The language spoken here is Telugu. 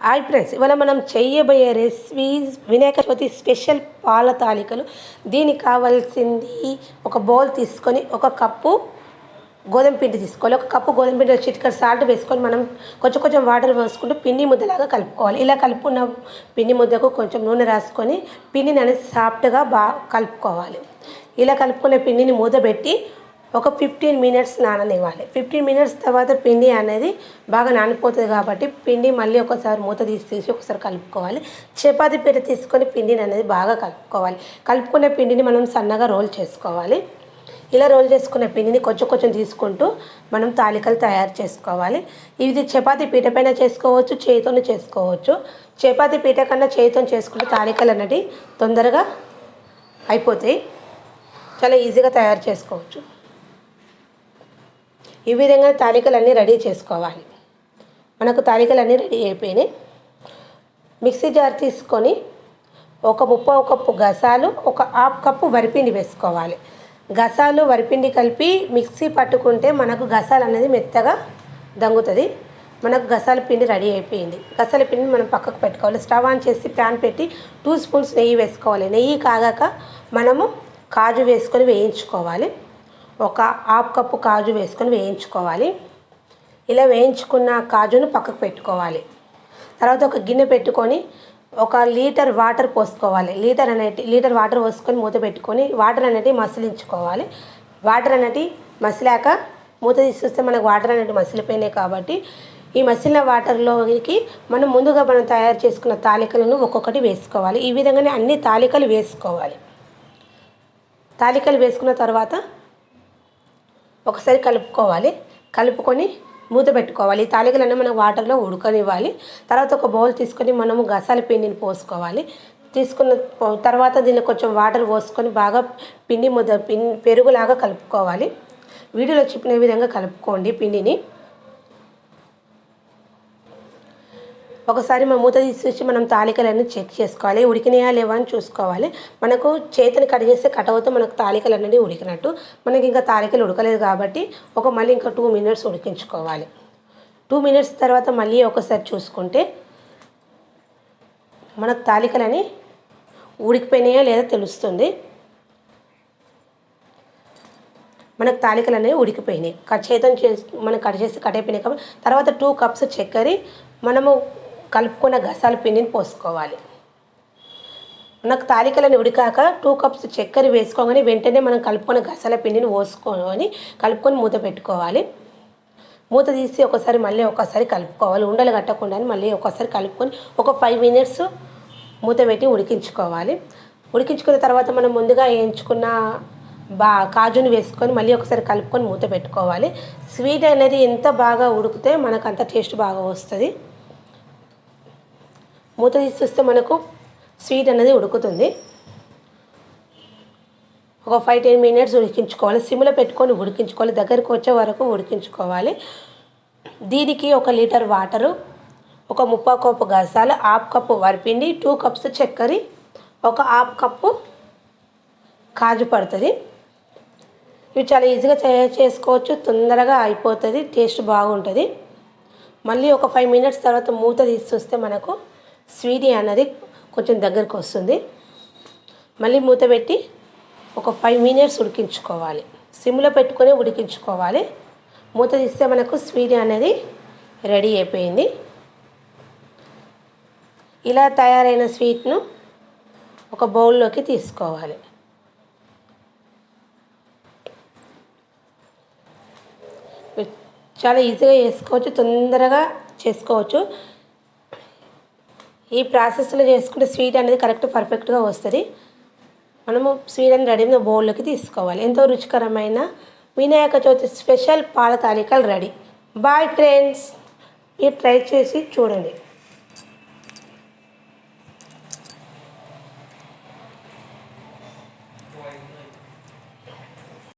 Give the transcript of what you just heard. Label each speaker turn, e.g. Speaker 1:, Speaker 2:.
Speaker 1: హాయ్ ఫ్రెండ్స్, ఇవాళ మనం చేయబోయే రెసిపీ వినాయక చవితి స్పెషల్ పాల తాలికలు. దీనికి కావాల్సింది ఒక బౌల్ తీసుకొని ఒక కప్పు గోధుమ పిండి తీసుకోవాలి. ఒక కప్పు గోధుమ పిండిలో చిటికెడు సాల్ట్ వేసుకొని మనం కొంచెం కొంచెం వాటర్ వేసుకుంటూ పిండి ముద్దలాగా కలుపుకోవాలి. ఇలా కలుపుకున్న పిండి ముద్దకు కొంచెం నూనె రాసుకొని పిండిని అనేది సాఫ్ట్గా బాగా కలుపుకోవాలి. ఇలా కలుపుకున్న పిండిని మూతబెట్టి ఒక 15 మినిట్స్ నాననివ్వాలి. 15 మినిట్స్ తర్వాత పిండి అనేది బాగా నానిపోతుంది కాబట్టి పిండి మళ్ళీ ఒకసారి మూత తీసి ఒకసారి కలుపుకోవాలి. చపాతీ పీట తీసుకొని పిండిని అనేది బాగా కలుపుకోవాలి. కలుపుకునే పిండిని మనం సన్నగా రోల్ చేసుకోవాలి. ఇలా రోల్ చేసుకున్న పిండిని కొంచెం కొంచెం తీసుకుంటూ మనం తాలికలు తయారు చేసుకోవాలి. ఇది చపాతీ పీట పైన చేసుకోవచ్చు, చేతితోనే చేసుకోవచ్చు. చపాతీ పీట కన్నా చేతితో చేసుకుంటే తాలికలు అనేవి తొందరగా అయిపోతాయి. చాలా ఈజీగా తయారు చేసుకోవచ్చు. ఈ విధంగా తాలికలన్నీ రెడీ చేసుకోవాలి. మనకు తాలికలన్నీ రెడీ అయిపోయినాయి. మిక్సీ జార్ తీసుకొని ఒక ముప్పావు కప్పు గసాలు, ఒక హాఫ్ కప్పు వరిపిండి వేసుకోవాలి. గసాలు వరిపిండి కలిపి మిక్సీ పట్టుకుంటే మనకు గసాలు అనేది మెత్తగా దంగుతుంది. మనకు గసాల పిండి రెడీ అయిపోయింది. గసాల పిండిని మనం పక్కకు పెట్టుకోవాలి. స్టవ్ ఆన్ చేసి ప్యాన్ పెట్టి 2 స్పూన్స్ నెయ్యి వేసుకోవాలి. నెయ్యి కాగాక మనము కాజు వేసుకొని వేయించుకోవాలి. ఒక హాఫ్ కప్పు కాజు వేసుకొని వేయించుకోవాలి. ఇలా వేయించుకున్న కాజును పక్కకు పెట్టుకోవాలి. తర్వాత ఒక గిన్నె పెట్టుకొని 1 లీటర్ వాటర్ పోసుకోవాలి. లీటర్ వాటర్ పోసుకొని మూత పెట్టుకొని వాటర్ అనేటివి మసిలించుకోవాలి. వాటర్ అనేటివి మసిలాక మూత తీసేస్తే మనకు వాటర్ అనేటివి మసిలిపోయినాయి కాబట్టి ఈ మసిలిన వాటర్లోకి మనం తయారు చేసుకున్న తాలికలను ఒక్కొక్కటి వేసుకోవాలి. ఈ విధంగానే అన్ని తాలికలు వేసుకోవాలి. తాలికలు వేసుకున్న తర్వాత ఒకసారి కలుపుకోవాలి. కలుపుకొని మూత పెట్టుకోవాలి. ఈ తాలికలన్నీ మనం వాటర్లో ఉడకనివ్వాలి. తర్వాత ఒక బౌల్ తీసుకొని మనము గసాల పిండిని పోసుకోవాలి. తీసుకున్న తర్వాత దీన్ని కొంచెం వాటర్ పోసుకొని బాగా పెరుగులాగా కలుపుకోవాలి. వీడియోలో చెప్పిన విధంగా కలుపుకోండి పిండిని. ఒకసారి మూత తీసి మనం తాలికలన్నీ చెక్ చేసుకోవాలి. ఉడికినాయా లేవా అని చూసుకోవాలి. మనకు చేతిని కట్ చేస్తే కట్ అవుతే మనకు తాలికలు అనేది ఉడికినట్టు. మనకి ఇంకా తాలికలు ఉడకలేదు కాబట్టి మళ్ళీ ఇంకా 2 మినిట్స్ ఉడికించుకోవాలి. 2 మినిట్స్ తర్వాత మళ్ళీ ఒకసారి చూసుకుంటే మనకు తాలికలని ఉడికిపోయినాయా లేదా తెలుస్తుంది. మనకు తాలికలు అనేవి ఉడికిపోయినాయి. మనం కట్ అయిపోయినాయి కాబట్టి తర్వాత 2 కప్స్ చక్కెర మనము కలుపుకున్న గసాల పిండిని పోసుకోవాలి. మనకు తాలికలను ఉడికాక 2 కప్స్ చక్కెర వేసుకోగానే వెంటనే మనం కలుపుకున్న గసాల పిండిని కలుపుకొని మూత పెట్టుకోవాలి. మూత తీసి మళ్ళీ ఒకసారి కలుపుకోవాలి. ఉండలు కట్టకుండా మళ్ళీ ఒకసారి కలుపుకొని ఒక 5 మినిట్స్ మూత పెట్టి ఉడికించుకోవాలి. ఉడికించుకున్న తర్వాత మనం ముందుగా వేయించుకున్న కాజుని వేసుకొని మళ్ళీ ఒకసారి కలుపుకొని మూత పెట్టుకోవాలి. స్వీట్ అనేది ఎంత బాగా ఉడికితే మనకు అంత టేస్ట్ బాగా వస్తుంది. మూత తీసి మనకు స్వీట్ అనేది ఉడుకుతుంది. ఒక 5-10 మినిట్స్ ఉడికించుకోవాలి. సిమ్లో పెట్టుకొని ఉడికించుకోవాలి. దగ్గరికి వచ్చే వరకు ఉడికించుకోవాలి. దీనికి 1 లీటర్ వాటరు, ఒక ముప్పావు కప్పు గసాలు, హాఫ్ కప్పు వరిపిండి, 2 కప్స్ చక్కెర, ఒక హాఫ్ కప్పు కాజు పడుతుంది. ఇవి చాలా ఈజీగా తయారు చేసుకోవచ్చు. తొందరగా అయిపోతుంది. టేస్ట్ బాగుంటుంది. మళ్ళీ ఒక 5 మినిట్స్ తర్వాత మూత తీసి చూస్తే మనకు స్వీట్ అనేది కొంచెం దగ్గరికి వస్తుంది. మళ్ళీ మూత పెట్టి ఒక 5 మినిట్స్ ఉడికించుకోవాలి. సిమ్లో పెట్టుకొని ఉడికించుకోవాలి. మూత తీస్తే మనకు స్వీట్ అనేది రెడీ అయిపోయింది. ఇలా తయారైన స్వీట్ను ఒక బౌల్లోకి తీసుకోవాలి. చాలా ఈజీగా చేసుకోవచ్చు. తొందరగా చేసుకోవచ్చు. ఈ ప్రాసెస్లో చేసుకుంటే స్వీట్ అనేది పర్ఫెక్ట్గా వస్తుంది. మనము స్వీట్ అనేది రెడీ బౌల్లోకి తీసుకోవాలి. ఎంతో రుచికరమైన వినాయక చవితి స్పెషల్ పాల తాలికలు రెడీ. బాయ్ ఫ్రెండ్స్, మీరు ట్రై చేసి చూడండి.